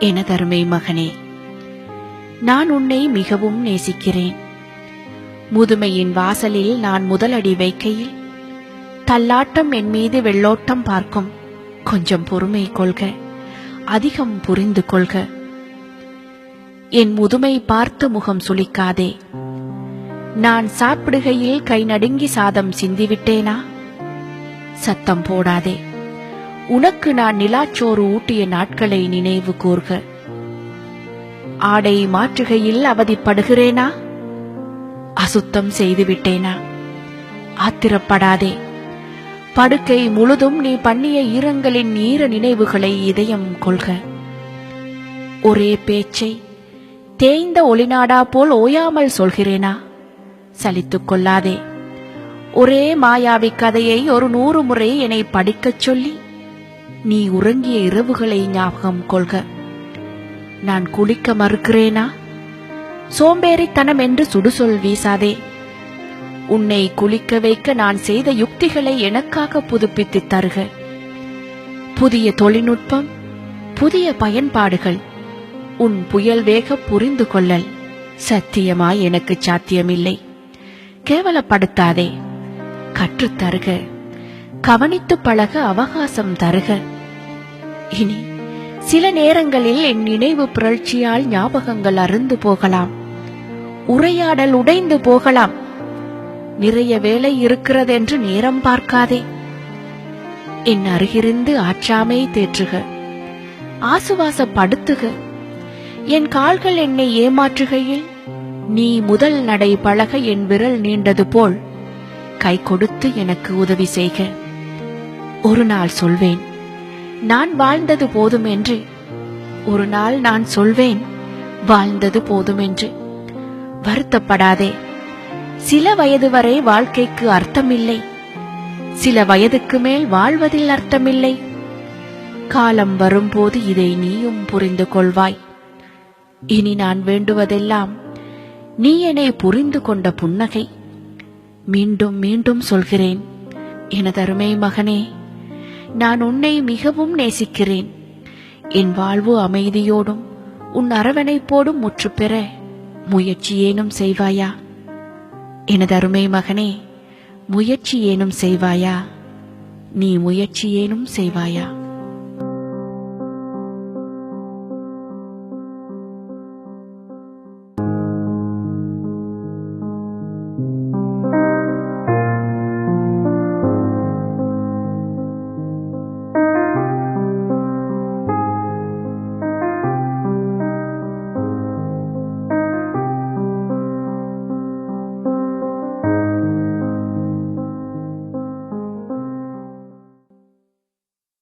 எனதருமை மகனே, நான் உன்னை மிகவும் நேசிக்கிறேன். முதுமையின் வாசலில் நான் முதலடி வைக்கையில் தள்ளாட்டம் என் மீது வெள்ளோட்டம் பார்க்கும். கொஞ்சம் பொறுமை கொள்க, அதிகம் புரிந்து கொள்க. என் முதுமை பார்த்து முகம் சுளிக்காதே. நான் சாப்பிடுகையில் கை நடுங்கி சாதம் சிந்திவிட்டேனா? சத்தம் போடாதே. உனக்கு நான் நிலாச்சோறு ஊட்டிய நாட்களை நினைவு கூர்க. ஆடை மாற்றுகையில் அவதிப்படுகிறேனா? அசுத்தம் செய்துவிட்டேனா? ஆத்திரப்படாதே. படுக்கை முழுதும் நீ பண்ணிய ஈரங்களின் ஈர நினைவுகளை இதயம் கொள்க. ஒரே பேச்சை தேய்ந்த ஒளிநாடா போல் ஓயாமல் சொல்கிறேனா? சலித்துக் கொள்ளாதே. ஒரே மாயாவி கதையை ஒரு 100 முறை என்னை படிக்கச் சொல்லி நீ உறங்கிய இரவுகளை ஞாபகம் கொள்க. நான் குளிக்க மறுக்கிறேனா? சோம்பேறித்தனம் என்று சுடுசொல் வீசாதே. உன்னை குளிக்க வைக்க நான் செய்த யுக்திகளை எனக்காக புதுப்பித்து தருக. புதிய தொழில்நுட்பம், புதிய பயன்பாடுகள், உன் புயல் வேக புரிந்து கொள்ளல் சத்தியமாய் எனக்கு சாத்தியமில்லை. கேவலப்படுத்தாதே. கற்றுத்தருக. கவனித்து பழக அவகாசம் தருக. இனி சில நேரங்களில் என் நினைவு புரட்சியால் ஞாபகங்கள் அருந்து போகலாம். உரையாடல் உடைந்து போகலாம். நிறைய வேலை இருக்கிறதென்று நேரம் பார்க்காதே. என் அருகிருந்து ஆற்றாமை தேற்றுக. ஆசுவாசப்படுத்துக. என் கால்கள் என்னை ஏமாற்றுகையில் நீ முதல் நடை பழக என் விரல் நீண்டது போல் கை கொடுத்து எனக்கு உதவி செய்க. ஒரு நாள் சொல்வேன், நான் வாழ்ந்தது போதும் என்று. ஒரு நாள் நான் சொல்வேன், வாழ்ந்தது போதும் என்று. வருத்தப்படாதே. சில வயது வரை வாழ்க்கைக்கு அர்த்தமில்லை. சில வயதுக்கு மேல் வாழ்வதில் அர்த்தமில்லை. காலம் வரும்போது இதை நீயும் புரிந்து கொள்வாய். இனி நான் வேண்டுவதெல்லாம் நீ என்னை புரிந்து கொண்ட புன்னகை. மீண்டும் மீண்டும் சொல்கிறேன், எனதருமை மகனே, நான் உன்னை மிகவும் நேசிக்கிறேன். என் வாழ்வு அமைதியோடும் உன் அரவணைப்போடும் முற்று பெற முயற்சி ஏனும் செய்வாயா? எனதருமை மகனே, முயற்சி ஏனும் செய்வாயா? நீ முயற்சி ஏனும் செய்வாயா?